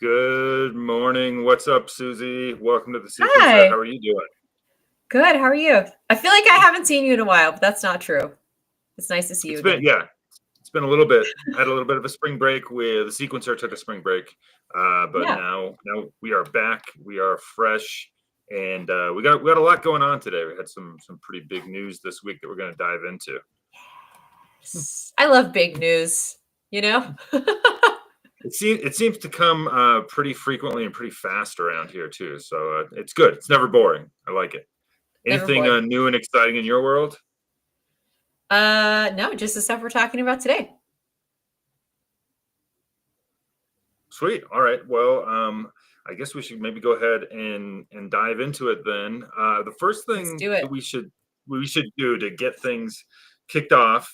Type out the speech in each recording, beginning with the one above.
Good morning. What's up, Susie? Welcome to the sequencer. Hi. How are you doing? Good. How are you? I feel like I haven't seen you in a while, but that's not true. It's nice to see you again. It's been a little bit. I had a little bit of a spring break with the sequencer took a spring break, but now we are back. We are fresh, and we got a lot going on today. We had some pretty big news this week that we're going to dive into. I love big news. You know. It seems to come pretty frequently and pretty fast around here too. So it's good. It's never boring. I like it. Anything new and exciting in your world? No, just the stuff we're talking about today. Sweet. All right. Well, I guess we should maybe go ahead and dive into it then. The first thing that we should do to get things kicked off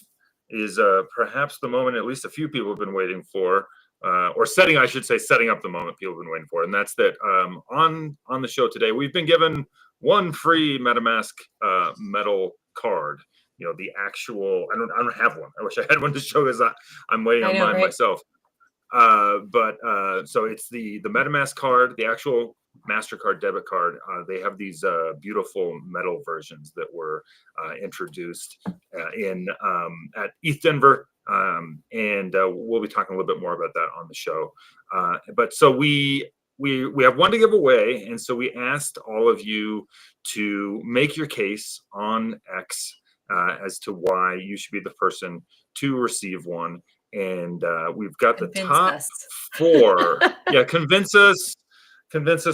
is perhaps the moment at least a few people have been waiting for, or setting up the moment people have been waiting for, and that's that on the show today we've been given one free MetaMask metal card. You know, the actual. I don't have one. I wish I had one to show because I'm waiting on mine myself. So it's the MetaMask card, the actual MasterCard debit card. They have these beautiful metal versions that were introduced at ETH Denver, and we'll be talking a little bit more about that on the show. But so we have one to give away, and so we asked all of you to make your case on X as to why you should be the person to receive one. And we've got the top 4. Yeah, convince us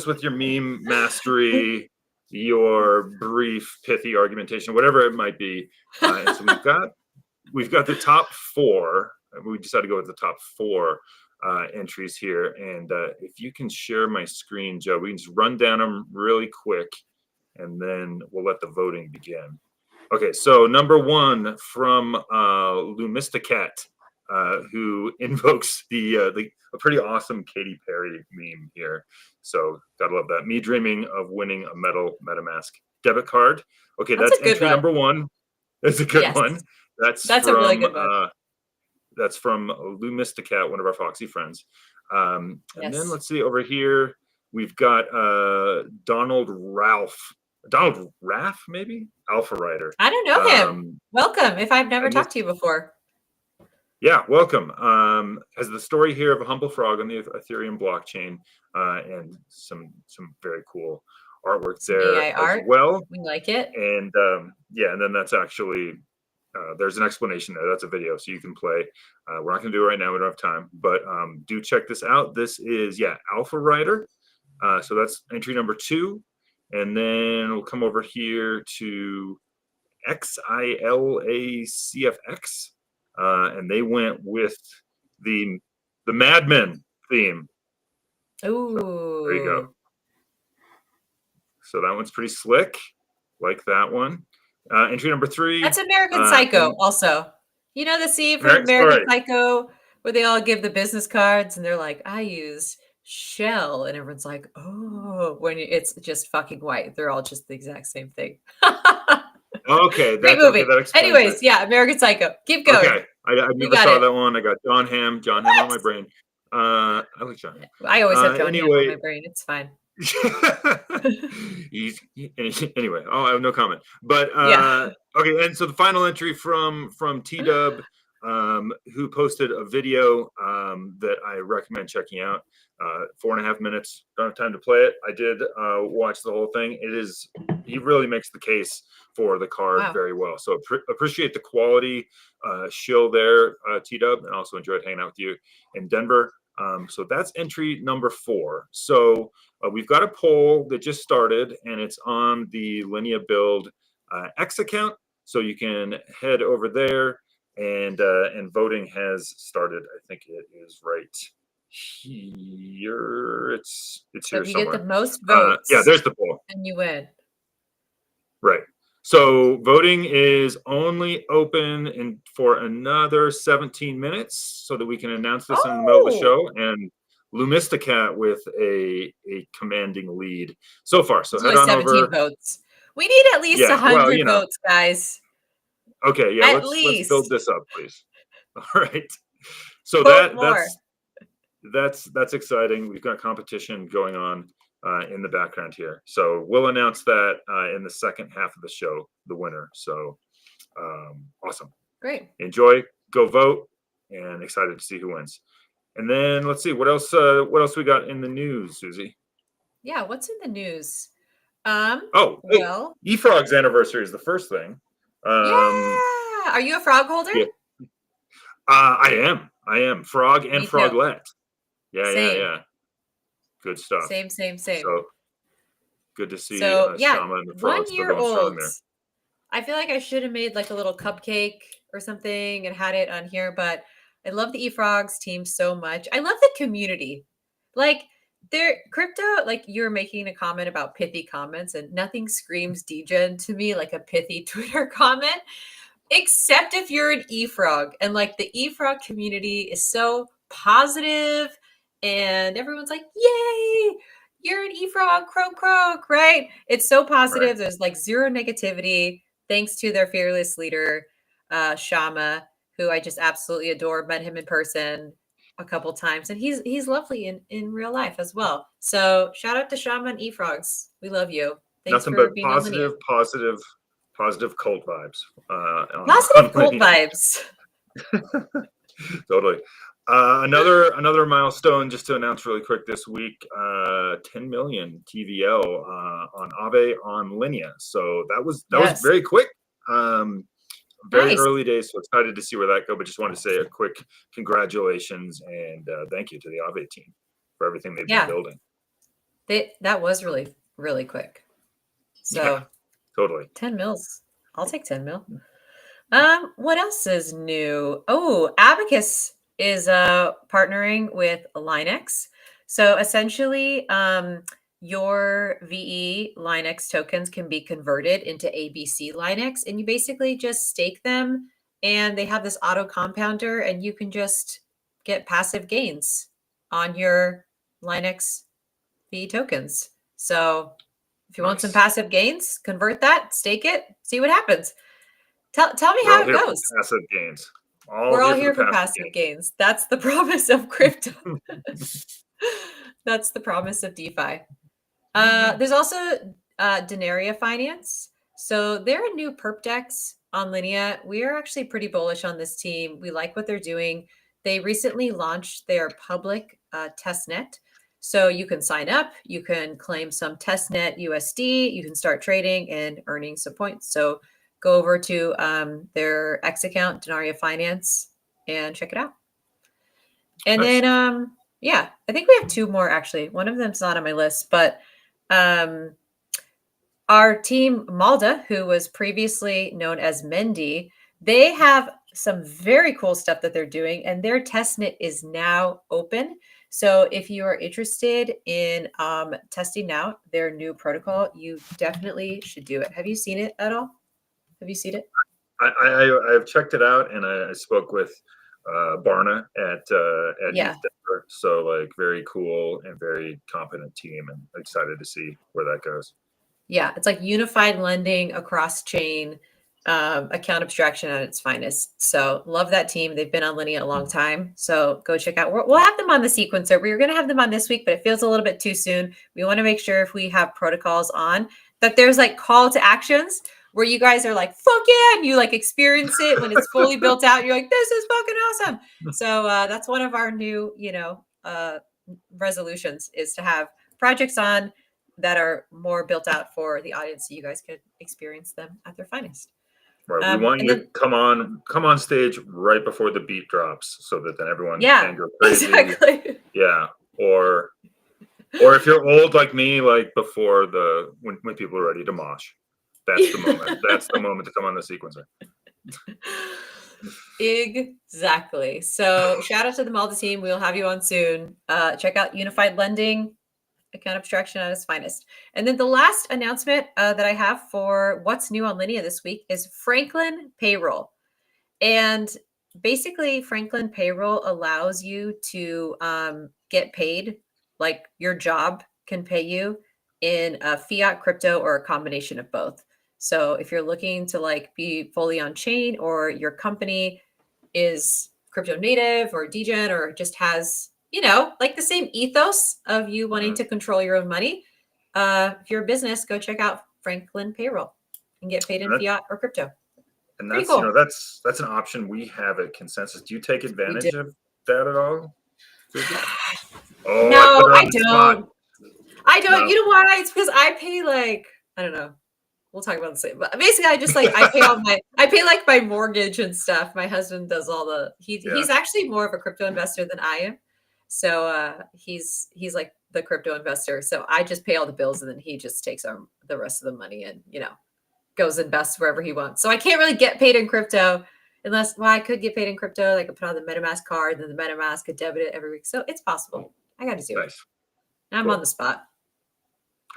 with your meme mastery, your brief, pithy argumentation, whatever it might be. And so we've got the top 4. We decided to go with the top 4 entries here. And if you can share my screen, Joe, we can just run down them really quick, and then we'll let the voting begin. Okay, so number 1 from Lumisticat. Who invokes a pretty awesome Katy Perry meme here. So gotta love that. Me dreaming of winning a metal MetaMask debit card. Okay, that's entry number 1. That's a good one. That's a really good one. That's from Lumisticat, one of our Foxy friends. And then let's see over here. We've got Donald Raff, maybe? Alpha Rider. I don't know him. Welcome. If I've never talked to you before. Yeah, welcome. Has the story here of a humble frog on the Ethereum blockchain, and some very cool artwork there as well. We like it. And and then that's actually there's an explanation there. That's a video, so you can play. We're not going to do it right now. We don't have time, but do check this out. This is Alpha Rider. So that's entry number 2, and then we'll come over here to XILACFX. And they went with the Mad Men theme. Ooh. So there you go. So that one's pretty slick. Like that one. Entry number 3. That's American Psycho also. You know the scene from American Psycho where they all give the business cards and they're like, I use Shell. And everyone's like, oh, when it's just fucking white. They're all just the exact same thing. Okay, great movie. Anyways, American Psycho. Keep going. Okay, I never saw that one. I got John Hamm on my brain. I like John Hamm. I always have John Hamm on my brain. It's fine. Anyway, I have no comment. But okay, and so the final entry from T-Dub, who posted a video that I recommend checking out. 4.5 minutes. Don't have time to play it. I did watch the whole thing. He really makes the case for the card very well. So appreciate the quality shill there, T-Dub, and also enjoyed hanging out with you in Denver. So that's entry number 4. So we've got a poll that just started, and it's on the Linea Build X account. So you can head over there, and voting has started. I think it is right here. It's here if you somewhere. Get the most votes. There's the poll. And you win. Right. So voting is only open for another 17 minutes so that we can announce this in the middle of the show. And Lumisticat with a commanding lead so far. So head on 17 over. Votes. We need at least 100 votes, guys. Okay, let's build this up, please. All right. So that's exciting. We've got competition going on in the background here. So we'll announce that in the second half of the show, the winner. So awesome. Great. Enjoy, go vote, and excited to see who wins. And then let's see what else we got in the news, Susie. Yeah, what's in the news? Well, eFrog's anniversary is the first thing. Yeah. Are you a frog holder? Yeah. I am frog and froglet. Yeah. Good stuff. Same. So good to see Shama and the frogs still going strong there. I feel like I should have made like a little cupcake or something and had it on here, but I love the eFrogs team so much. I love the community. Like their crypto, like you were making a comment about pithy comments, and nothing screams degen to me like a pithy Twitter comment, except if you're an eFrog. And like the eFrog community is so positive and everyone's like, yay, you're an eFrog, croak, right? It's so positive. Right. There's like zero negativity, thanks to their fearless leader, Shama, who I just absolutely adore. Met him in person a couple times, and he's lovely in real life as well. So shout out to Shama and eFrogs. We love you. Thanks Nothing for but being positive cult vibes. Positive cult vibes. Totally. Another milestone just to announce really quick this week, 10 million TVL on Aave on Linea. So that was very quick. Very early days, so excited to see where that go. But just wanted to say a quick congratulations and thank you to the Aave team for everything they've been building. That was really, really quick. So totally. 10 mils. I'll take 10 mil. What else is new? Oh, Abacus is partnering with Linux. So essentially, your VE Linux tokens can be converted into ABC Linux, and you basically just stake them, and they have this auto compounder, and you can just get passive gains on your Linux VE tokens. So if you want some passive gains, convert that, stake it, see what happens. Tell me how it goes. Passive gains. We're all here for passive gains. That's the promise of crypto. That's the promise of DeFi. There's also Denaria Finance. So they're a new perp dex on Linea. We are actually pretty bullish on this team. We like what they're doing. They recently launched their public testnet. So you can sign up, you can claim some testnet USD, you can start trading and earning some points. So go over to their X account, Denaria Finance, and check it out. And then, I think we have two more, actually. One of them's not on my list, but our team, Malda, who was previously known as Mendy, they have some very cool stuff that they're doing, and their testnet is now open. So if you are interested in testing out their new protocol, you definitely should do it. Have you seen it at all? Have you seen it? I've checked it out, and I spoke with Barna at ETH Denver. So like very cool and very competent team, and excited to see where that goes. Yeah, it's like unified lending across chain, account abstraction at its finest. So love that team. They've been on Linea a long time. So go check out. We'll have them on the sequencer. We were going to have them on this week, but it feels a little bit too soon. We want to make sure if we have protocols on that there's like call to actions where you guys are like, fuck yeah, and you like experience it when it's fully built out. You're like, this is fucking awesome. So that's one of our new, resolutions is to have projects on that are more built out for the audience so you guys could experience them at their finest. Right. We want you to come on stage right before the beat drops so that then everyone can go crazy. Exactly. Yeah. Or if you're old like me, like before when people are ready to mosh. That's the moment. That's the moment to come on the sequencer. Exactly. So shout out to the Malta team. We'll have you on soon. Check out Unified Lending, account abstraction at its finest. And then the last announcement that I have for what's new on Linea this week is Franklin Payroll. And basically, Franklin Payroll allows you to get paid, like your job can pay you in a fiat, crypto, or a combination of both. So if you're looking to like be fully on chain, or your company is crypto native or degen or just has like the same ethos of you wanting to control your own money. If you're a business, go check out Franklin Payroll and get paid in fiat or crypto. And Pretty that's cool. that's an option we have at Consensus. Do you take advantage of that at all? Oh, no, I don't. I don't. No. You know why? It's because I pay I don't know. We'll talk about the same. But basically, I just I pay like my mortgage and stuff. My husband does all the. He's actually more of a crypto investor than I am. So he's like the crypto investor. So I just pay all the bills, and then he just takes the rest of the money and goes invest wherever he wants. So I can't really get paid in crypto unless I could get paid in crypto. I could put on the MetaMask card, and then the MetaMask could debit it every week. So it's possible. I got to do it. Now I'm on the spot.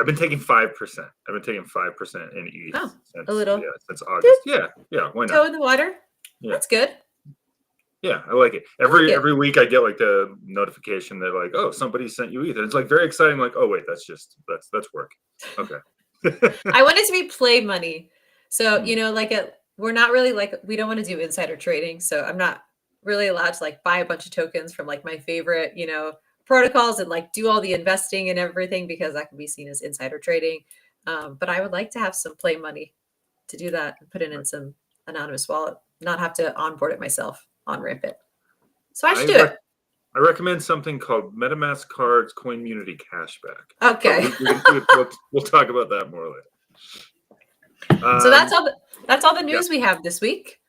I've been taking 5%. I've been taking 5% in ETH a little. Since August. Yeah. Why not? Toe in the water. Yeah. That's good. Yeah, I like it. Every week I get like the notification that like, oh, somebody sent you ETH. And it's like very exciting. Like, oh wait, that's work. Okay. I want it to be play money. So we're not really we don't want to do insider trading. So I'm not really allowed to buy a bunch of tokens from my favorite protocols and do all the investing and everything, because that can be seen as insider trading. But I would like to have some play money to do that and put it in some anonymous wallet, not have to onboard it myself, on-ramp it. So I should do it. I recommend something called MetaMask Cards Coinmunity Cashback. Okay. We'll talk about that more later. So that's all the news we have this week.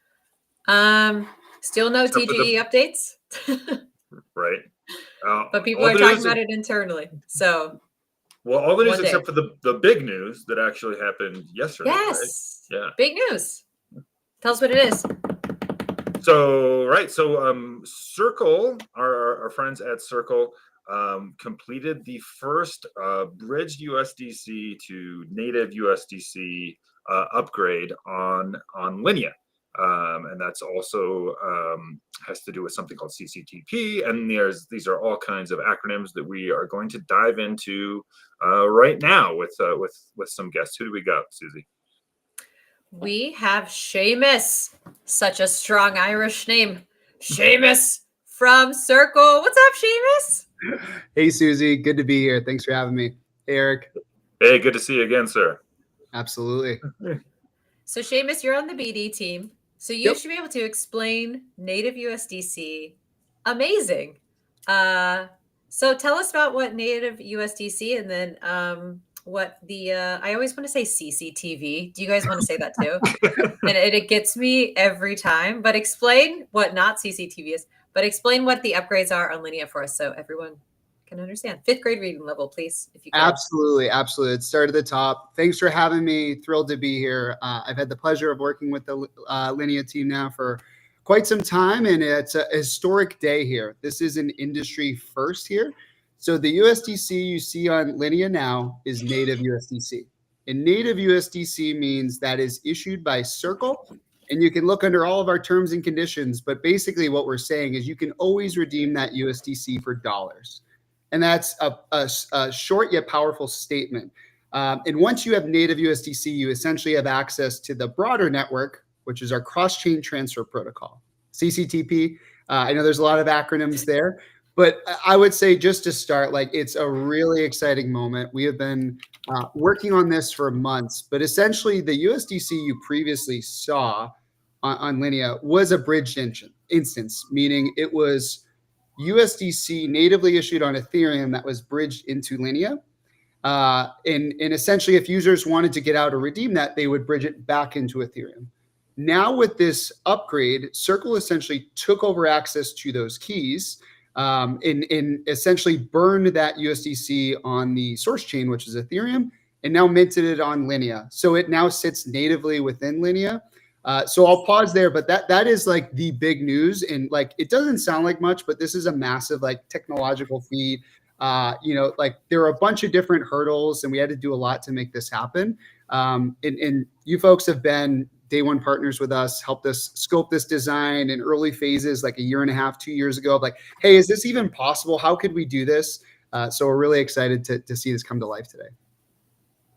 Still no TGE updates. Right. But people are talking about it internally. So, well, all the news except for the big news that actually happened yesterday. Yes. Right? Yeah. Big news. Tell us what it is. So Circle, our friends at Circle, completed the first bridged USDC to native USDC upgrade on Linea. And that's also has to do with something called CCTP. And these are all kinds of acronyms that we are going to dive into right now with some guests. Who do we got, Susie? We have Seamus, such a strong Irish name. Seamus from Circle. What's up, Seamus? Hey, Susie. Good to be here. Thanks for having me. Hey, Eric. Hey, good to see you again, sir. Absolutely. So, Seamus, you're on the BD team. So you should be able to explain native USDC. Amazing. So tell us about what native USDC and then what the I always want to say CCTV. Do you guys want to say that too? And it gets me every time. But explain what not CCTV is, but explain what the upgrades are on Linea for us so everyone can understand. 5th grade reading level, please, if you can. Absolutely. Let's start at the top. Thanks for having me. Thrilled to be here. I've had the pleasure of working with the Linea team now for quite some time, and it's a historic day here. This is an industry first here. So the USDC you see on Linea now is native USDC. And native USDC means that is issued by Circle, and you can look under all of our terms and conditions, but basically what we're saying is you can always redeem that USDC for dollars. And that's a short yet powerful statement. And once you have native USDC, you essentially have access to the broader network, which is our cross-chain transfer protocol, CCTP. I know there's a lot of acronyms there, but I would say just to start, it's a really exciting moment. We have been working on this for months, but essentially the USDC you previously saw on Linea was a bridged instance, meaning it was USDC natively issued on Ethereum that was bridged into Linea. And essentially, if users wanted to get out or redeem that, they would bridge it back into Ethereum. Now with this upgrade, Circle essentially took over access to those keys and essentially burned that USDC on the source chain, which is Ethereum, and now minted it on Linea. So it now sits natively within Linea. So I'll pause there, but that is the big news. And it doesn't sound like much, but this is a massive technological feat. There are a bunch of different hurdles and we had to do a lot to make this happen. And you folks have been day one partners with us, helped us scope this design in early phases, a year and a half, 2 years ago, of hey, is this even possible? How could we do this? So we're really excited to see this come to life today.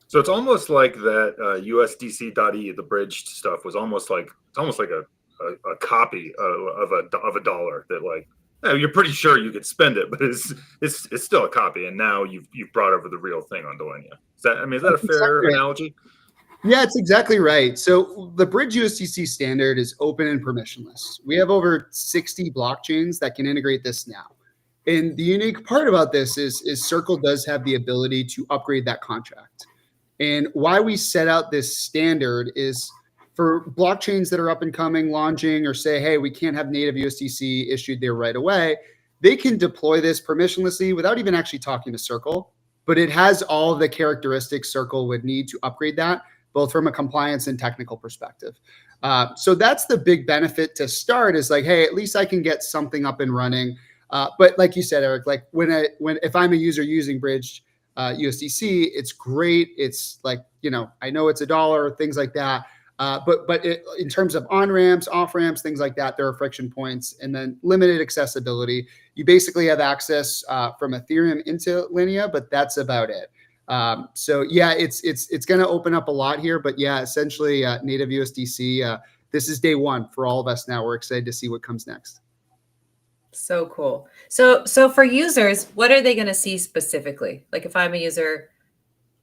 So it's almost like that USDC.E, the bridged stuff, was almost like a copy of a dollar that You're pretty sure you could spend it, but it's still a copy, and now you've brought over the real thing onto Linea. Is that a fair analogy? Yeah, it's exactly right. So the Bridge USDC standard is open and permissionless. We have over 60 blockchains that can integrate this now. And the unique part about this is Circle does have the ability to upgrade that contract. And why we set out this standard is for blockchains that are up and coming, launching, or say, hey, we can't have native USDC issued there right away, they can deploy this permissionlessly without even actually talking to Circle. But it has all of the characteristics Circle would need to upgrade that, both from a compliance and technical perspective. So that's the big benefit to start is like, hey, at least I can get something up and running. But like you said, Eric, like if I'm a user using Bridge USDC, it's great. It's like, I know it's $1, things like that. But in terms of on-ramps, off-ramps, things like that, there are friction points, and then limited accessibility. You basically have access from Ethereum into Linea, but that's about it. So yeah, it's going to open up a lot here, but yeah, essentially native USDC, this is day one for all of us now. We're excited to see what comes next. So cool. So for users, what are they going to see specifically? Like if I'm a user,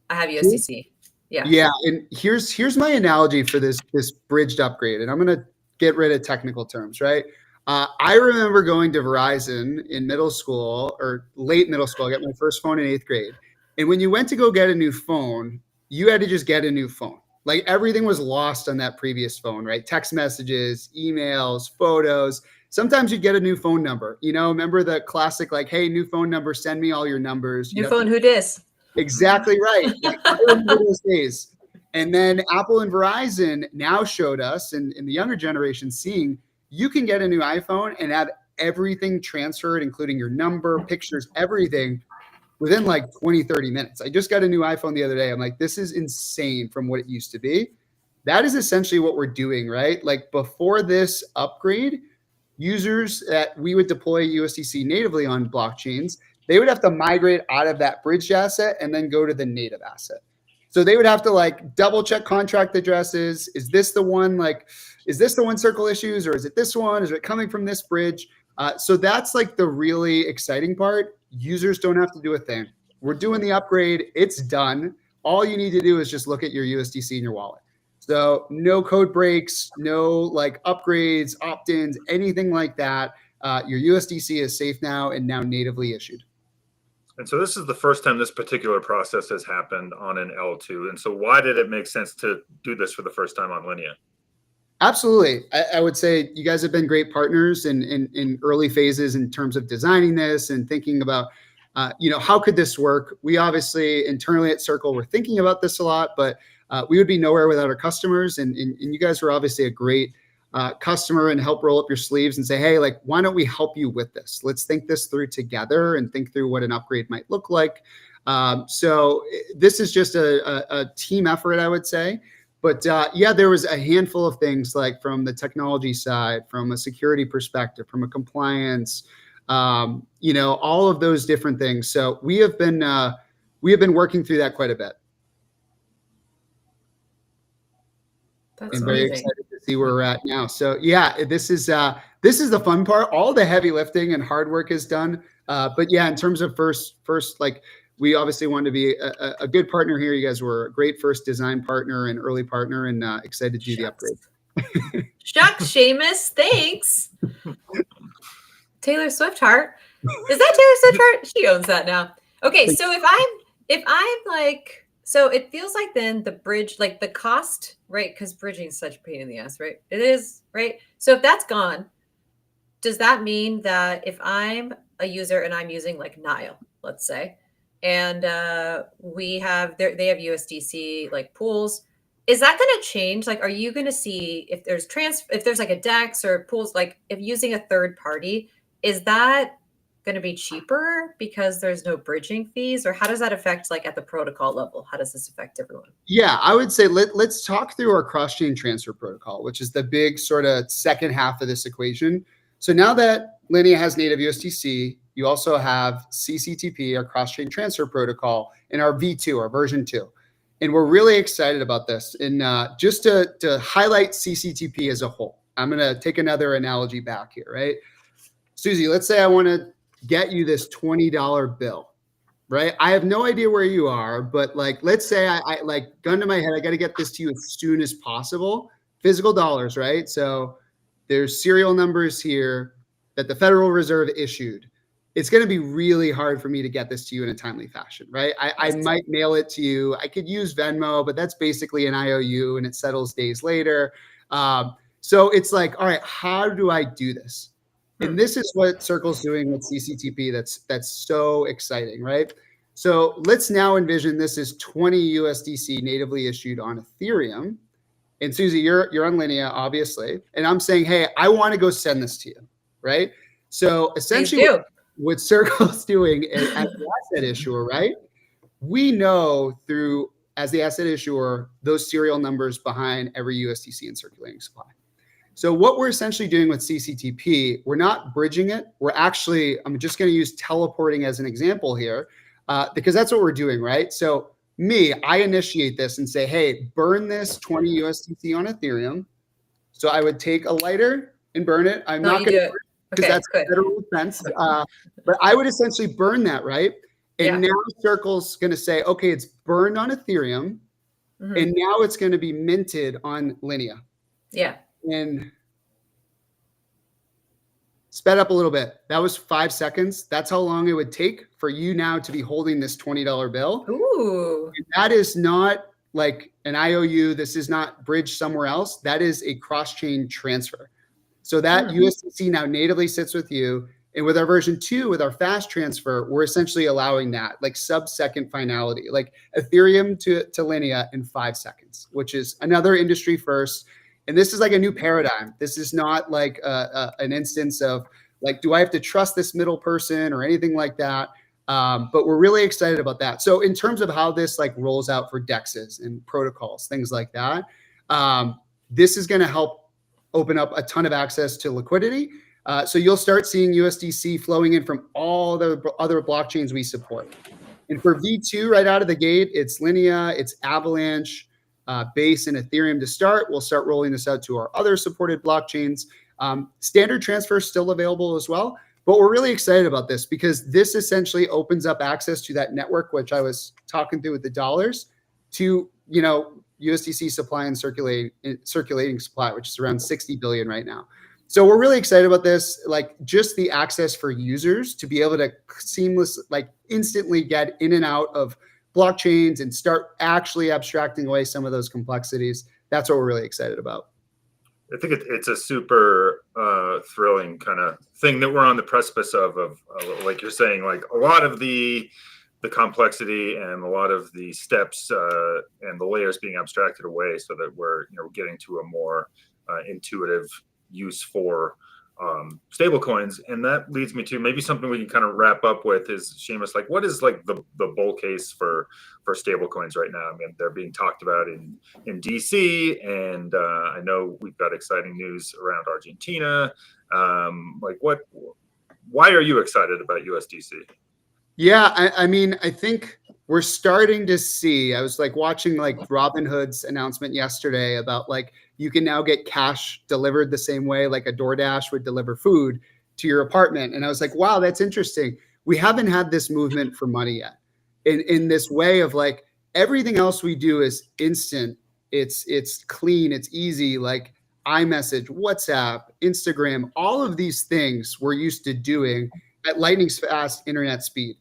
I have USDC. Yeah. Yeah. And here's my analogy for this bridged upgrade. And I'm going to get rid of technical terms, right? I remember going to Verizon in middle school or late middle school. I got my first phone in 8th grade. And when you went to go get a new phone, you had to just get a new phone. Like everything was lost on that previous phone, right? Text messages, emails, photos. Sometimes you get a new phone number. Remember the classic, like, hey, new phone number, send me all your numbers. New phone, who dis? Exactly right. I remember those days. And then Apple and Verizon now showed us, and in the younger generation, seeing you can get a new iPhone and have everything transferred, including your number, pictures, everything, within like 20, 30 minutes. I just got a new iPhone the other day. I'm like, this is insane from what it used to be. That is essentially what we're doing, right? Like before this upgrade, users that we would deploy USDC natively on blockchains, they would have to migrate out of that bridged asset and then go to the native asset. So they would have to like double check contract addresses. Is this the one Circle issues, or is it this one? Is it coming from this bridge? So that's like the really exciting part. Users don't have to do a thing. We're doing the upgrade. It's done. All you need to do is just look at your USDC in your wallet. So no code breaks, no like upgrades, opt-ins, anything like that. Your USDC is safe now and now natively issued. And so this is the first time this particular process has happened on an L2. And so why did it make sense to do this for the first time on Linea? Absolutely. I would say you guys have been great partners in early phases in terms of designing this and thinking about, how could this work? We obviously internally at Circle, we're thinking about this a lot, but we would be nowhere without our customers. And you guys were obviously a great customer and help roll up your sleeves and say, hey, like, why don't we help you with this? Let's think this through together and think through what an upgrade might look like. So this is just a team effort, I would say. But yeah, there was a handful of things like from the technology side, from a security perspective, from a compliance, all of those different things. So we have been working through that quite a bit. That's and very excited to see where we're at now. So yeah, this is the fun part. All the heavy lifting and hard work is done. But yeah, in terms of first, like we obviously wanted to be a good partner here. You guys were a great first design partner and early partner, and excited to do the upgrade. Shucks, Seamus, thanks. Taylor Swift heart. Is that Taylor Swift heart? She owns that now. Okay, so if I'm like, so it feels like then the bridge, like the cost, right? Because bridging is such a pain in the ass, right? It is, right? So if that's gone, does that mean that if I'm a user and I'm using like Nile, let's say, and they have USDC like pools, is that going to change? Like, are you going to see if there's like a DEX or pools, like if using a third party, is that going to be cheaper because there's no bridging fees, or how does that affect like at the protocol level? How does this affect everyone? Yeah, I would say let's talk through our cross-chain transfer protocol, which is the big sort of second half of this equation. So now that Linea has native USDC, you also have CCTP, our cross-chain transfer protocol, and our V2, our version 2. And we're really excited about this. And just to highlight CCTP as a whole, I'm going to take another analogy back here, right? Susie, let's say I want to get you this $20 bill, right? I have no idea where you are, but like, let's say I like gun to my head, I got to get this to you as soon as possible. Physical dollars, right? So there's serial numbers here that the Federal Reserve issued. It's going to be really hard for me to get this to you in a timely fashion, right? I might mail it to you. I could use Venmo, but that's basically an IOU and it settles days later. So it's like, all right, how do I do this? And this is what Circle's doing with CCTP. That's so exciting, right? So let's now envision this is 20 USDC natively issued on Ethereum. And Susie, you're on Linea, obviously. And I'm saying, hey, I want to go send this to you, right? So essentially what Circle's doing as the asset issuer, right? We know through, as the asset issuer, those serial numbers behind every USDC in circulating supply. So what we're essentially doing with CCTP, we're not bridging it. We're actually, I'm just going to use teleporting as an example here, because that's what we're doing, right? So I initiate this and say, hey, burn this 20 USDC on Ethereum. So I would take a lighter and burn it. I'm not going to, because that's a federal offense. But I would essentially burn that, right? And now Circle's going to say, okay, it's burned on Ethereum, and now it's going to be minted on Linea. Yeah. And sped up a little bit. That was 5 seconds. That's how long it would take for you now to be holding this $20 bill. Ooh. And that is not like an IOU. This is not bridged somewhere else. That is a cross-chain transfer. So that USDC now natively sits with you. And with our version 2, with our fast transfer, we're essentially allowing that like sub-second finality, like Ethereum to Linea in 5 seconds, which is another industry first. And this is like a new paradigm. This is not like an instance of like, do I have to trust this middle person or anything like that? But we're really excited about that. So in terms of how this like rolls out for DEXs and protocols, things like that, this is going to help open up a ton of access to liquidity. So you'll start seeing USDC flowing in from all the other blockchains we support. And for V2 right out of the gate, it's Linea, it's Avalanche, Base, and Ethereum to start. We'll start rolling this out to our other supported blockchains. Standard transfer is still available as well. But we're really excited about this because this essentially opens up access to that network, which I was talking through with the dollars, to USDC supply and circulating supply, which is around 60 billion right now. So we're really excited about this, like just the access for users to be able to like instantly get in and out of blockchains and start actually abstracting away some of those complexities. That's what we're really excited about. I think it's a super thrilling kind of thing that we're on the precipice of like you're saying, like a lot of the complexity and a lot of the steps and the layers being abstracted away so that we're getting to a more intuitive use for stable coins. And that leads me to maybe something we can kind of wrap up with is, Seamus, like what is like the bull case for stable coins right now? I mean, they're being talked about in DC, and I know we've got exciting news around Argentina. Why are you excited about USDC? Yeah, I mean, I think we're starting to see, I was like watching like Robinhood's announcement yesterday about like, you can now get cash delivered the same way like a DoorDash would deliver food to your apartment. And I was like, wow, that's interesting. We haven't had this movement for money yet. In this way of like, everything else we do is instant. It's clean, it's easy, like iMessage, WhatsApp, Instagram, all of these things we're used to doing at lightning fast internet speed.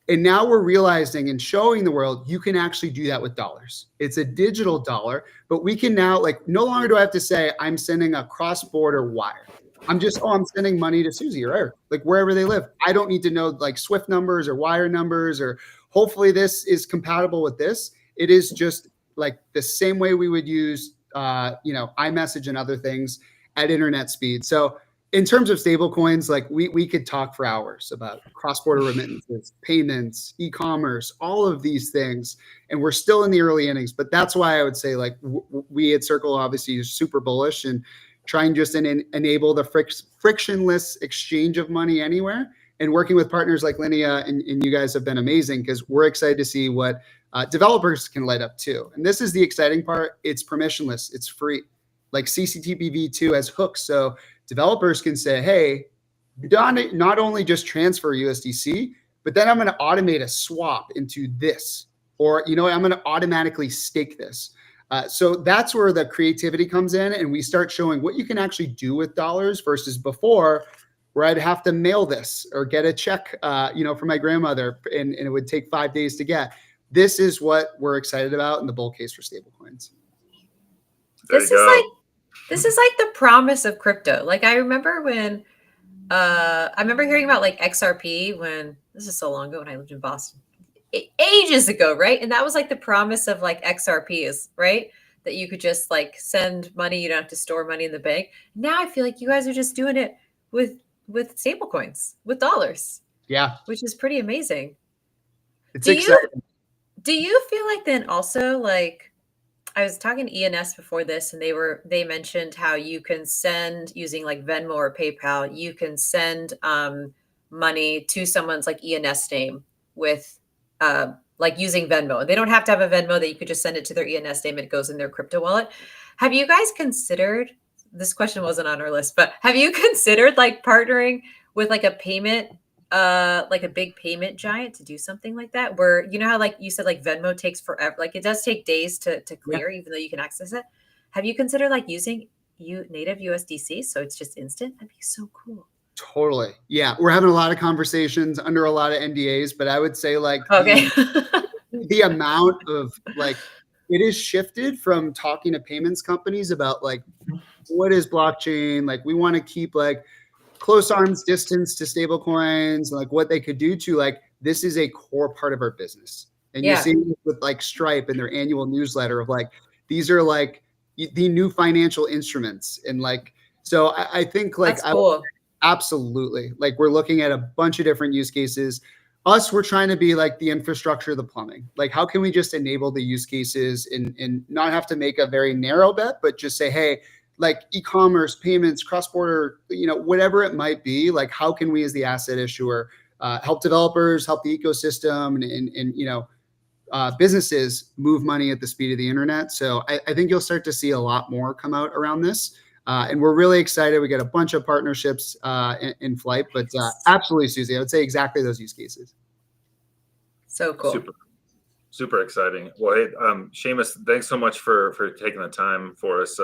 And now we're realizing and showing the world you can actually do that with dollars. It's a digital dollar, but we can now, like, no longer do I have to say I'm sending a cross-border wire. I'm just, I'm sending money to Susie or Eric, like wherever they live. I don't need to know like Swift numbers or wire numbers, or hopefully this is compatible with this. It is just like the same way we would use, iMessage and other things at internet speed. So in terms of stable coins, like we could talk for hours about cross-border remittances, payments, e-commerce, all of these things. And we're still in the early innings, but that's why I would say like we at Circle obviously are super bullish and trying just enable the frictionless exchange of money anywhere, and working with partners like Linea and you guys have been amazing because we're excited to see what developers can light up too. And this is the exciting part. It's permissionless, it's free. Like CCTP v2 has hooks. So developers can say, hey, not only just transfer USDC, but then I'm going to automate a swap into this, or, I'm going to automatically stake this. So that's where the creativity comes in, and we start showing what you can actually do with dollars versus before, where I'd have to mail this or get a check, for my grandmother, and it would take 5 days to get. This is what we're excited about in the bull case for stablecoins. This is like the promise of crypto. Like I remember when I remember hearing about like XRP when this is so long ago when I lived in Boston. Ages ago, right? And that was like the promise of like XRP is, right? That you could just like send money, you don't have to store money in the bank. Now I feel like you guys are just doing it with stable coins, with dollars. Yeah. Which is pretty amazing. It's exciting. Do you feel like then also like I was talking to ENS before this, and they mentioned how you can send using like Venmo or PayPal, you can send money to someone's like ENS name with like using Venmo. They don't have to have a Venmo, that you could just send it to their ENS name. It goes in their crypto wallet. Have you guys considered, this question wasn't on our list, but have you considered like partnering with like a payment, like a big payment giant to do something like that? Where, you know how like you said, like Venmo takes forever, like it does take days to clear, even though you can access it. Have you considered like using native USDC so it's just instant? That'd be so cool. Totally. Yeah. We're having a lot of conversations under a lot of NDAs, but I would say like okay. the amount of like, it is shifted from talking to payments companies about like, what is blockchain? Like we want to keep like close arm's distance to stable coins, like what they could do to like, this is a core part of our business. And you see with like Stripe and their annual newsletter of like, these are like the new financial instruments. And like, so I think like, that's cool. Absolutely. Like we're looking at a bunch of different use cases. We're trying to be like the infrastructure, the plumbing. Like how can we just enable the use cases and not have to make a very narrow bet, but just say, hey, like e-commerce, payments, cross-border, whatever it might be, like how can we as the asset issuer help developers, help the ecosystem and businesses move money at the speed of the internet. So I think you'll start to see a lot more come out around this. And we're really excited. We got a bunch of partnerships in flight, but absolutely, Susie, I would say exactly those use cases. So cool. Super exciting. Well, hey, Seamus, thanks so much for taking the time for us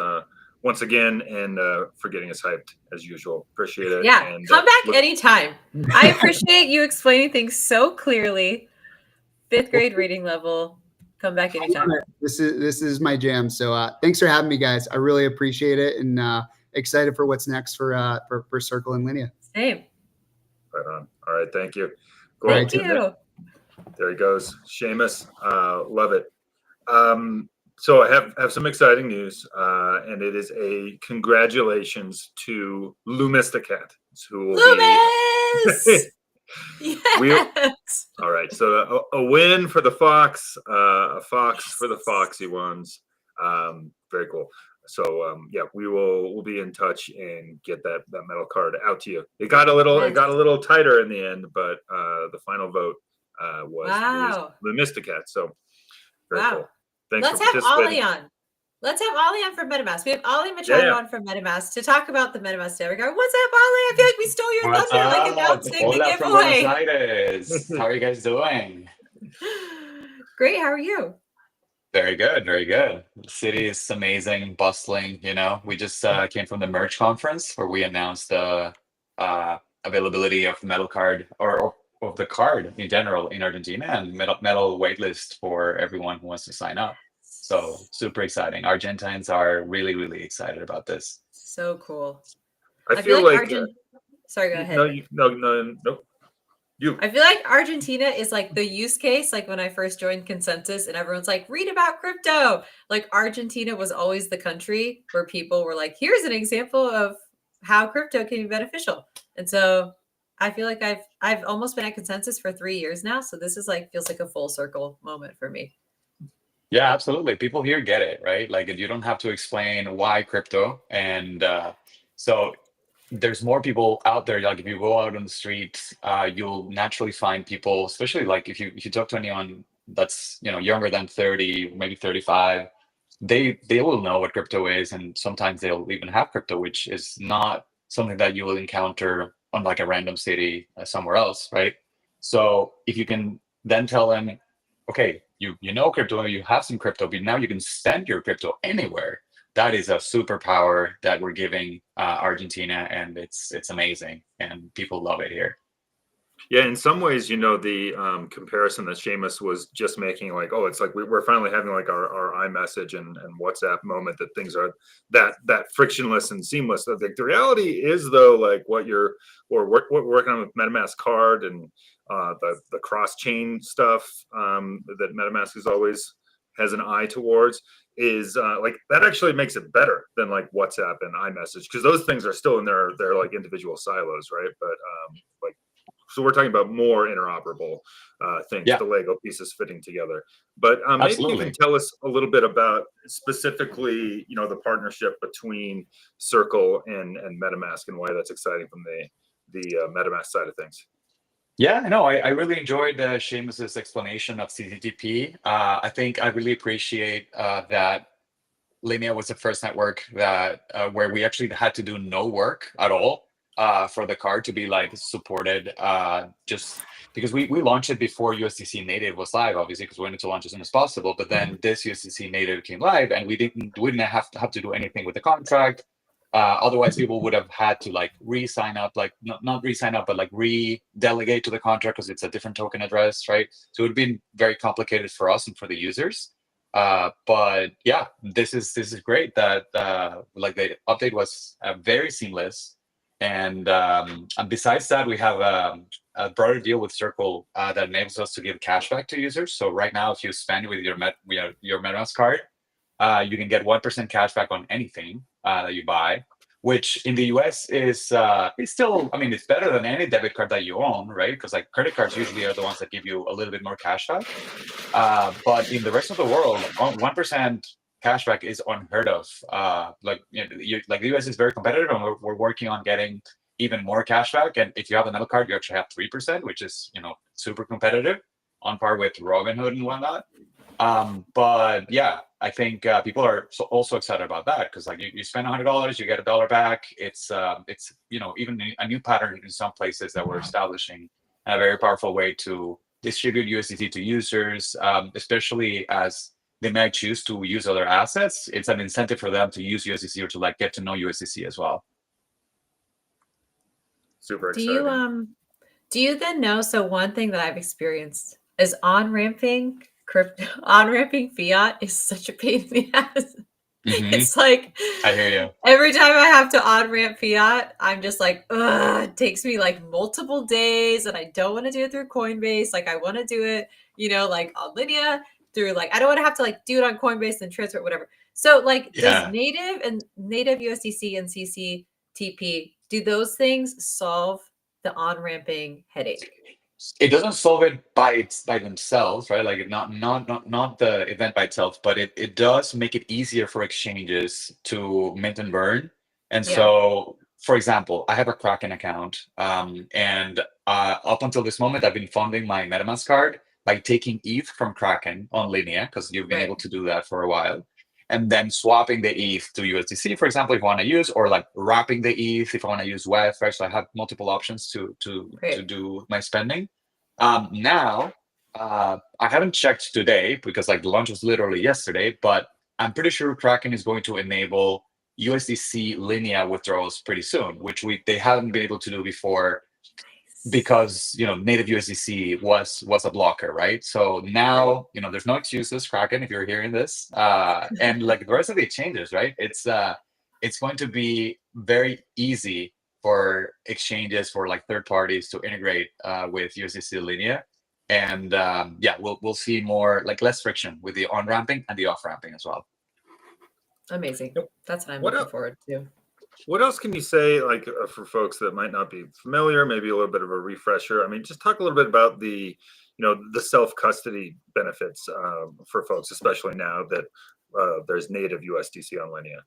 once again and for getting us hyped as usual. Appreciate it. Yeah, and, come back anytime. I appreciate you explaining things so clearly. 5th grade reading level. Come back anytime. This is my jam. So thanks for having me, guys. I really appreciate it, and excited for what's next for Circle and Linea. Same. Right on. All right, thank you. Cool. Thank you. There he goes, Seamus. Love it. So I have some exciting news, and it is a congratulations to Lumisticat, who will Loomis! Yes. All right. So a win for the Fox, a Fox for the Foxy ones. Very cool. So yeah, we'll be in touch and get that metal card out to you. It got a little tighter in the end, but the final vote was Lumisticat. So very cool. Thanks for participating. Ollie on. Let's have Ollie on from MetaMask. We have Ollie Machado on from MetaMask to talk about the MetaMask debit card. What's up, Ollie? I feel like we stole your thunder, like announcing the giveaway. From Buenos Aires. How are you guys doing? Great. How are you? Very good. Very good. The city is amazing, bustling. We just came from the Merge conference where we announced the availability of metal card or of the card in general in Argentina and metal waitlist for everyone who wants to sign up. So super exciting. Argentines are really, really excited about this. So cool. I feel like sorry, go ahead. No. You. I feel like Argentina is like the use case. Like when I first joined Consensus and everyone's like, read about crypto. Like Argentina was always the country where people were like, here's an example of how crypto can be beneficial. And so I feel like I've almost been at Consensus for 3 years now. So this is feels like a full circle moment for me. Yeah, absolutely. People here get it, right? Like you don't have to explain why crypto. And so there's more people out there. Like if you go out on the street, you'll naturally find people, especially like if you talk to anyone that's younger than 30, maybe 35, they will know what crypto is, and sometimes they'll even have crypto, which is not something that you will encounter on like a random city somewhere else, right? So if you can then tell them, okay, you know crypto, you have some crypto, but now you can spend your crypto anywhere. That is a superpower that we're giving Argentina, and it's amazing, and people love it here. Yeah, in some ways, the comparison that Seamus was just making, like, oh, it's like we're finally having like our iMessage and WhatsApp moment, that things are that frictionless and seamless. The reality is, though, like what we're working on with MetaMask card and the cross chain stuff that MetaMask is always has an eye towards is like that actually makes it better than like WhatsApp and iMessage, because those things are still in their like individual silos, right? But like. So we're talking about more interoperable things, Yeah, the Lego pieces fitting together. But maybe you can absolutely. tell us a little bit about specifically, the partnership between Circle and MetaMask, and why that's exciting from the MetaMask side of things. Yeah, no, I really enjoyed Seamus's explanation of CCTP. I think I really appreciate that Linea was the first network that where we actually had to do no work at all for the card to be like supported. Just because we launched it before USDC native was live, obviously, because we wanted to launch as soon as possible. But then this USDC native came live, and we didn't have to do anything with the contract. Otherwise, people would have had to like re-sign up, like not re-sign up, but like re-delegate to the contract because it's a different token address, right? So it would have been very complicated for us and for the users. But yeah, this is great that like the update was very seamless, and besides that, we have a broader deal with Circle that enables us to give cash back to users. So right now, if you spend with your MetaMask card, you can get 1% cash back on anything that you buy, which in the US is still, I mean, it's better than any debit card that you own, right? Because like credit cards usually are the ones that give you a little bit more cash back. But in the rest of the world, 1% cashback is unheard of. Like like the US is very competitive, and we're working on getting even more cashback. And if you have another card, you actually have 3%, which is super competitive, on par with Robinhood and whatnot. But yeah, I think people are also excited about that, because like you spend $100, you get $1 back. It's even a new pattern in some places that we're establishing, a very powerful way to distribute USDT to users, especially as they might choose to use other assets. It's an incentive for them to use USDC or to like get to know USDC as well. Super exciting. Do you then know? So one thing that I've experienced is on-ramping fiat is such a pain in the ass. It's like, I hear you. Every time I have to on-ramp fiat, I'm just like, ugh, it takes me like multiple days, and I don't want to do it through Coinbase. Like I want to do it, like on Linea through like, I don't want to have to like do it on Coinbase and transfer it, whatever. So like, does native USDC and CCTP, do those things solve the on-ramping headache? It doesn't solve it by themselves, right? Like not the event by itself, but it does make it easier for exchanges to mint and burn. And so, for example, I have a Kraken account, and up until this moment, I've been funding my MetaMask card by taking ETH from Kraken on Linea, because you've been able to do that for a while, and then swapping the ETH to USDC, for example, if I want to use, or like wrapping the ETH if I want to use WETH, right? So I have multiple options to do my spending. Now, I haven't checked today because like the launch was literally yesterday, but I'm pretty sure Kraken is going to enable USDC Linea withdrawals pretty soon, which they haven't been able to do before, because native USDC was a blocker, right? So now there's no excuses, Kraken, if you're hearing this, and like the rest of the exchanges, right? It's going to be very easy for exchanges, for like third parties to integrate with USDC Linea, and we'll see more, like less friction with the on ramping and the off ramping as well. Amazing. That's what I'm looking forward to. What else can you say, like for folks that might not be familiar, maybe a little bit of a refresher? I mean, just talk a little bit about the self-custody benefits for folks, especially now that there's native USDC on Linea.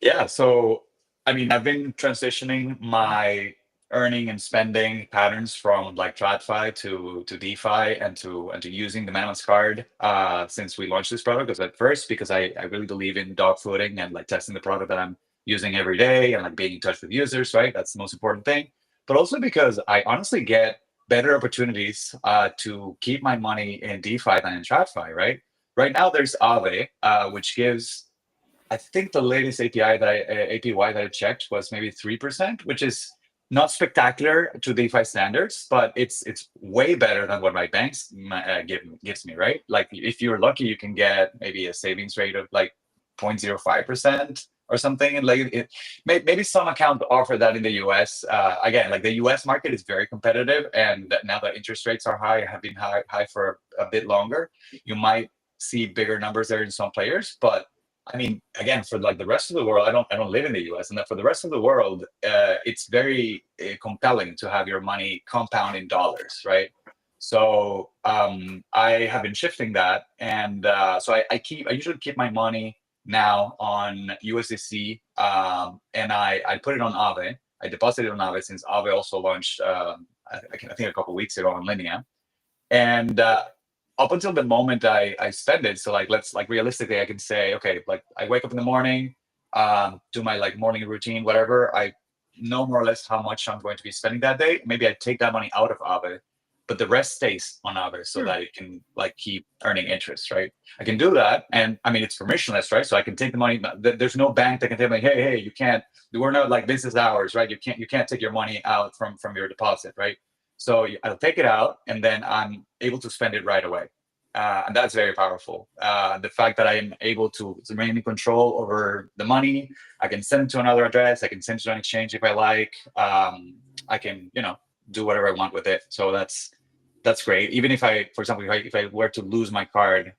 Yeah, so I mean, I've been transitioning my earning and spending patterns from like TradFi to DeFi and to using the MetaMask card since we launched this product. Because at first, because I really believe in dogfooding and like testing the product that I'm using every day and like being in touch with users, right? That's the most important thing. But also because I honestly get better opportunities to keep my money in DeFi than in TradFi, right? Right now, there's Aave, which gives, I think the latest APY that I checked was maybe 3%, which is not spectacular to DeFi standards, but it's way better than what my banks gives me, right? Like if you're lucky, you can get maybe a savings rate of like 0.05% or something. And like maybe some accounts offer that in the US. Again, like the US market is very competitive, and now that interest rates are high, have been high for a bit longer, you might see bigger numbers there in some players, but I mean, again, for like the rest of the world, I don't live in the U.S. And that for the rest of the world, it's very compelling to have your money compound in dollars, right? So I have been shifting that, and so I usually keep my money now on USDC, and I put it on Aave. I deposited on Aave since Aave also launched, I think a couple of weeks ago on Linea, and up until the moment I spend it, so like let's like realistically, I can say, okay, like I wake up in the morning, do my like morning routine, whatever. I know more or less how much I'm going to be spending that day. Maybe I take that money out of Aave, but the rest stays on Aave so that it can like keep earning interest, right? I can do that, and I mean it's permissionless, right? So I can take the money. There's no bank that can tell me, hey, you can't. We're not like business hours, right? You can't take your money out from your deposit, right? So I'll take it out, and then I'm able to spend it right away. And that's very powerful. The fact that I am able to remain in control over the money, I can send it to another address, I can send it to an exchange if I like. I can, do whatever I want with it. So that's great. Even if I, for example, if I were to lose my card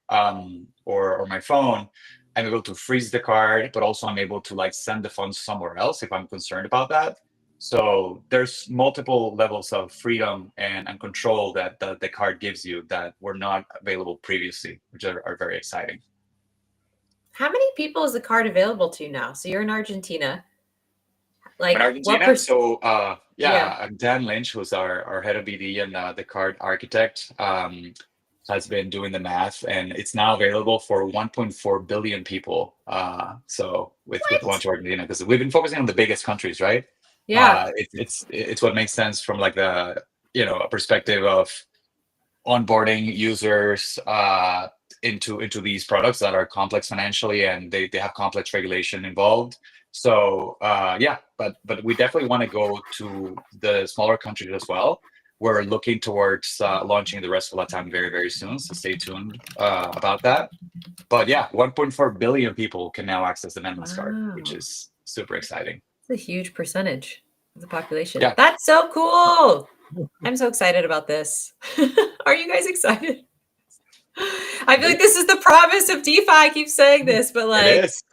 or my phone, I'm able to freeze the card, but also I'm able to like send the funds somewhere else if I'm concerned about that. So there's multiple levels of freedom and control that the card gives you that were not available previously, which are very exciting. How many people is the card available to now? So you're in Argentina. Like in Argentina, what so Dan Lynch, who's our head of BD and the card architect, has been doing the math, and it's now available for 1.4 billion people. So with launch Argentina, because we've been focusing on the biggest countries, right? Yeah. It's what makes sense from like the a perspective of onboarding users into these products that are complex financially, and they have complex regulation involved. So but we definitely want to go to the smaller countries as well. We're looking towards launching the rest of Latam very, very soon, so stay tuned about that. But yeah, 1.4 billion people can now access the MetaMask card, which is super exciting. It's a huge percentage of the population. Yeah. That's so cool. I'm so excited about this. Are you guys excited? I feel like this is the promise of DeFi. I keep saying this, but like it is.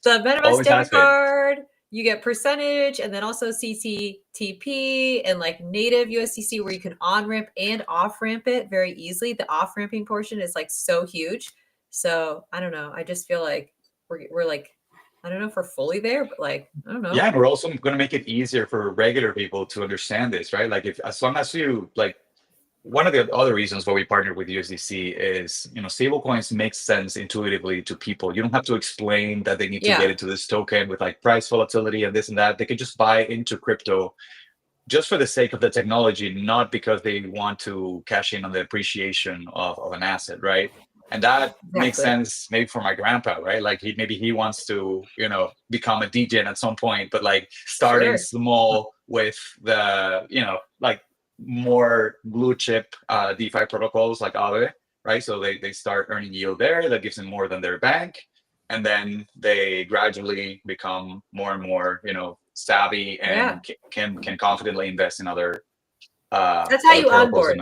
The MetaMask debit card, you get percentage, and then also CCTP and like native USDC where you can on-ramp and off-ramp it very easily. The off-ramping portion is like so huge. So I don't know. I just feel like we're like, I don't know if we're fully there, but like, I don't know. Yeah, and we're also going to make it easier for regular people to understand this, right? Like as long as you like, one of the other reasons why we partnered with USDC is, stablecoins make sense intuitively to people. You don't have to explain that they need to get into this token with like price volatility and this and that. They can just buy into crypto just for the sake of the technology, not because they want to cash in on the appreciation of an asset, right? And that makes sense maybe for my grandpa, right? Like maybe he wants to, become a DJ at some point, but like starting small with the, like more blue chip DeFi protocols like Aave, right? So they start earning yield there that gives them more than their bank. And then they gradually become more and more, savvy and can confidently invest in other that's how you onboard.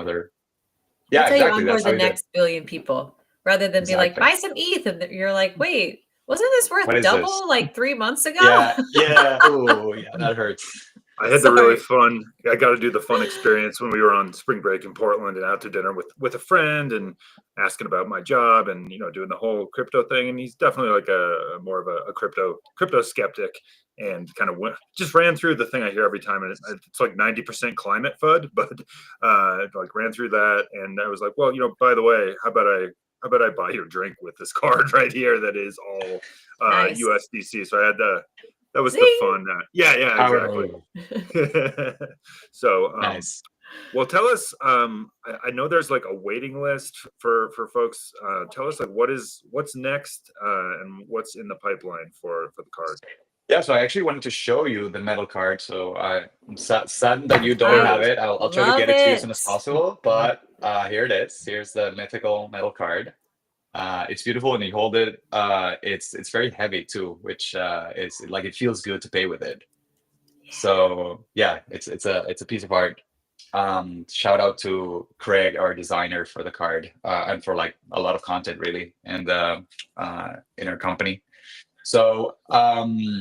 That's how you onboard the next billion people, rather than be like, buy some ETH, and you're like, wait, wasn't this worth double like 3 months ago? Yeah. Oh, yeah, that hurts. I had the really fun. I got to do the fun experience when we were on spring break in Portland and out to dinner with a friend and asking about my job and doing the whole crypto thing. And he's definitely like a more of a crypto skeptic, and kind of just ran through the thing I hear every time, and it's like 90% climate FUD, but like ran through that, and I was like, well, by the way, how about I buy your drink with this card right here that is all USDC. So I had to That was See? the fun. Yeah, exactly. So, Nice. well, tell us. I know there's like a waiting list for folks. Tell us like what's next and what's in the pipeline for the card. Yeah, so I actually wanted to show you the metal card. So I'm saddened that you don't I have it. I'll try to love get it to you as soon it. as possible. But here it is. Here's the mythical metal card. It's beautiful when you hold it. It's very heavy too, which is like it feels good to play with it. So yeah, it's a piece of art. Shout out to Craig, our designer, for the card and for like a lot of content really, and in our company. So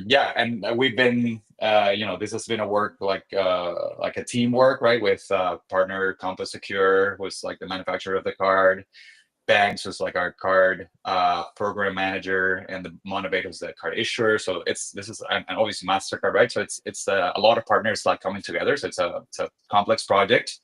yeah, and we've been this has been a work like a teamwork, right, with partner Compass Secure, who's like the manufacturer of the card. Banks was like our card program manager, and the Monobate was the card issuer. So this is and obviously Mastercard, right? So it's a lot of partners like coming together. So it's a complex project,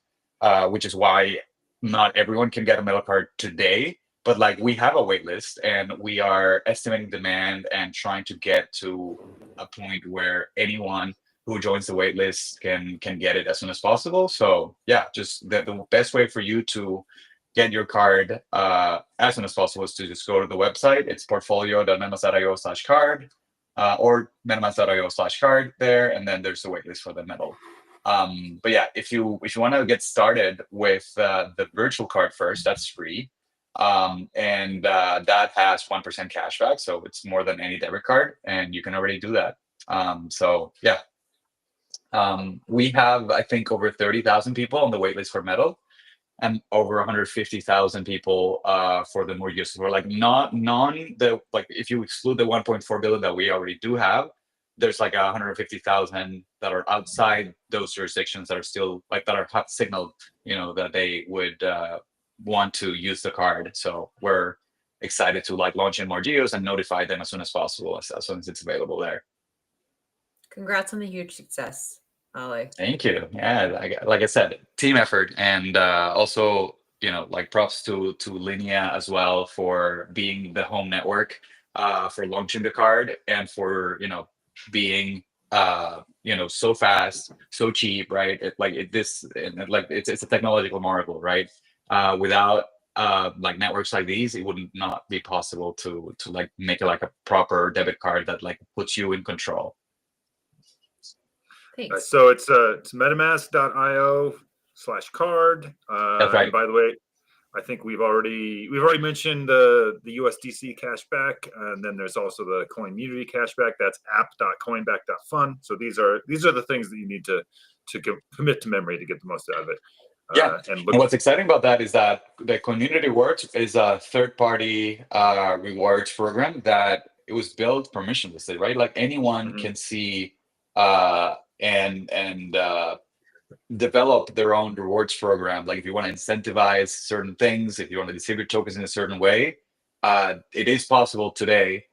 which is why not everyone can get a metal card today. But like we have a wait list, and we are estimating demand and trying to get to a point where anyone who joins the wait list can get it as soon as possible. So yeah, just the best way for you to get your card as soon as possible is to just go to the website. It's portfolio.metamask.io/card or metamask.io/card there, and then there's a waitlist for the metal. But yeah, if you want to get started with the virtual card first, that's free. And that has 1% cashback, so it's more than any debit card, and you can already do that. So yeah, we have, I think, over 30,000 people on the waitlist for metal, and over 150,000 people for the more useful. Like if you exclude the 1.4 billion that we already do have, there's like 150,000 that are outside those jurisdictions that are still like that are hot signaled, that they would want to use the card. So we're excited to like launch in more geos and notify them as soon as possible, as soon as it's available there. Congrats on the huge success, Ali. Thank you. Yeah, like I said, team effort, and also like props to Linea as well for being the home network for launching the card, and for being so fast, so cheap, right? It's a technological marvel, right? Without like networks like these, it would not be possible to like make it like a proper debit card that like puts you in control. So it's metamask.io/card. That's right. And by the way, I think we've already mentioned the USDC cashback, and then there's also the Coinmunity cashback. That's app.coinback.fun. So these are the things that you need to commit to memory to get the most out of it. Yeah, and what's exciting about that is that the Community Rewards is a third-party rewards program that it was built permissionlessly, right? Like anyone can see and develop their own rewards program. Like if you want to incentivize certain things, if you want to distribute tokens in a certain way, it is possible today.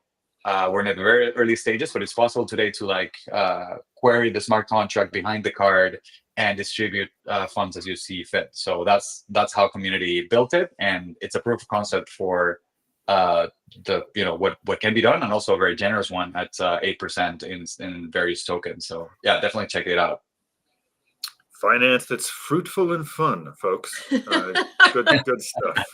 We're in the very early stages, but it's possible today to like query the smart contract behind the card and distribute funds as you see fit. So that's how Community built it, and it's a proof of concept for what can be done, and also a very generous one at 8% in various tokens. So yeah, definitely check it out. Finance that's fruitful and fun, folks. Good stuff.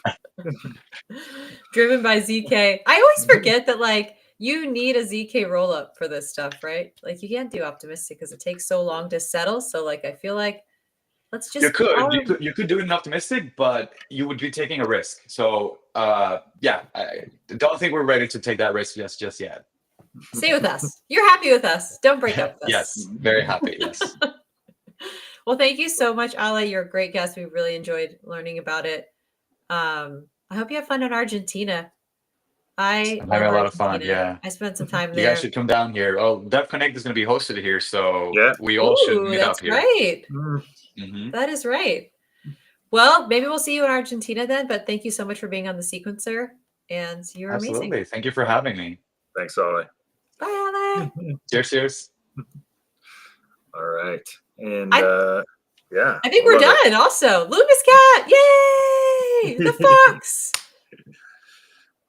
Driven by ZK. I always forget that like you need a ZK rollup for this stuff, right? Like you can't do optimistic because it takes so long to settle. So like I feel like let's just you could do it in optimistic, but you would be taking a risk. So yeah, I don't think we're ready to take that risk just yet. Stay with us. You're happy with us. Don't break up with us. Yes, very happy. Yes. Well, thank you so much, Ale. You're a great guest. We really enjoyed learning about it. I hope you have fun in Argentina. I'm having a lot of fun. Yeah, I spent some time there. You guys should come down here. Oh, Dev Connect is going to be hosted here, so yeah, we all should meet up here. That's right. Mm-hmm. That is right. Well, maybe we'll see you in Argentina then. But thank you so much for being on the Sequencer, and you're Absolutely. amazing. Thank you for having me. Thanks, Ale. Bye, Ale. Cheers. All right, and yeah, I think we're done. It. Also, Loomis Cat, yay! The fox.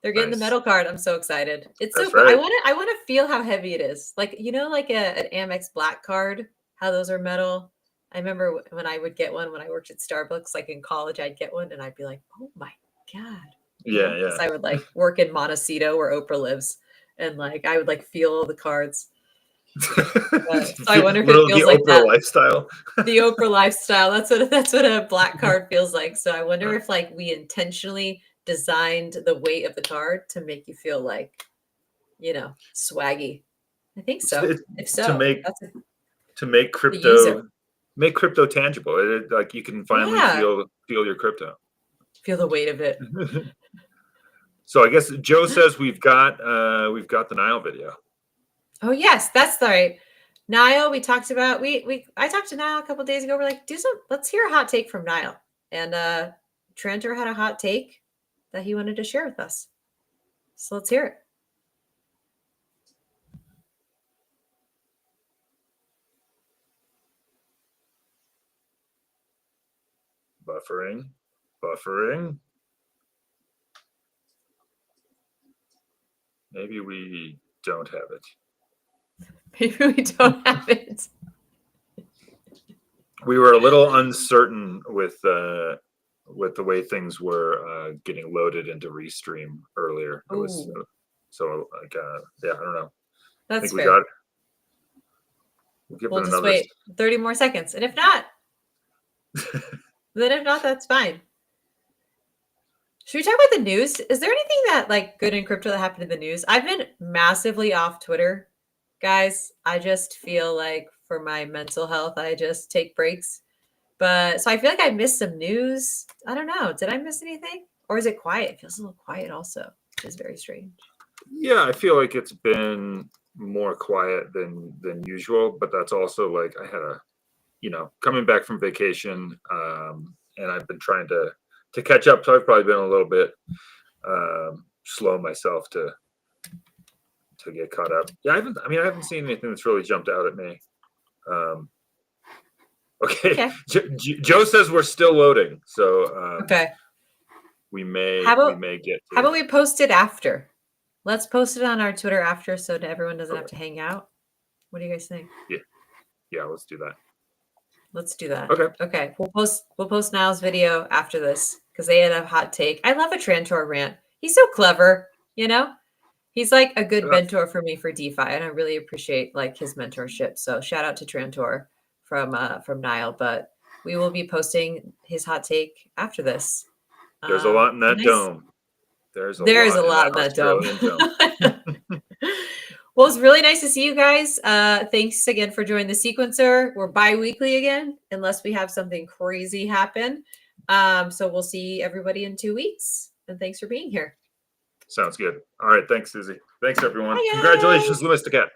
They're getting the Nice. metal card. I'm so excited. It's so That's cool. right. I want to feel how heavy it is. Like, you know, like an Amex Black card, how those are metal. I remember when I would get one when I worked at Starbucks, like in college, I'd get one and I'd be like, oh my God. Yeah, Because I would like work in Montecito where Oprah lives. And like, I would like feel all the cards. So I wonder if it feels the like Oprah that. lifestyle. The Oprah lifestyle. That's what a black card feels like. So I wonder if like we intentionally designed the weight of the card to make you feel like, you know, swaggy. I think so. If so, to make crypto tangible. Like you can finally feel your crypto. Feel the weight of it. So I guess Joe says we've got the Nile video. Oh yes, that's right. Niall, we talked about I talked to Niall a couple days ago. We're like, let's hear a hot take from Niall. And Trantor had a hot take that he wanted to share with us. So let's hear it. Buffering. Maybe we don't have it. Maybe we don't have it. We were a little uncertain with the way things were getting loaded into Restream earlier. It was so like I don't know. That's I think fair. we got it. We'll just wait 30 more seconds, and if not, that's fine. Should we talk about the news? Is there anything that like good in crypto that happened in the news? I've been massively off Twitter, guys. I just feel like for my mental health, I just take breaks. But so I feel like I missed some news. I don't know. Did I miss anything? Or is it quiet? It feels a little quiet also, which is very strange. Yeah, I feel like it's been more quiet than usual, but that's also like I had coming back from vacation, and I've been trying to catch up. So I've probably been a little bit slow myself to get caught up. Yeah, I haven't seen anything that's really jumped out at me. Okay. Joe says we're still loading, so okay. We may get. How about we post it after? Let's post it on our Twitter after, so everyone doesn't have to hang out. What do you guys think? Yeah, let's do that. Let's do that. Okay. We'll post Niall's video after this because they had a hot take. I love a Trantor rant. He's so clever, you know? He's like a good mentor for me for DeFi, and I really appreciate like his mentorship. So shout out to Trantor from Niall. But we will be posting his hot take after this. There's a lot in that dome. There's a lot in that dome. Well, it's really nice to see you guys. Thanks again for joining the Sequencer. We're bi-weekly again, unless we have something crazy happen. So we'll see everybody in 2 weeks. And thanks for being here. Sounds good. All right. Thanks, Susie. Thanks, everyone. Bye, congratulations, Louis the Cat.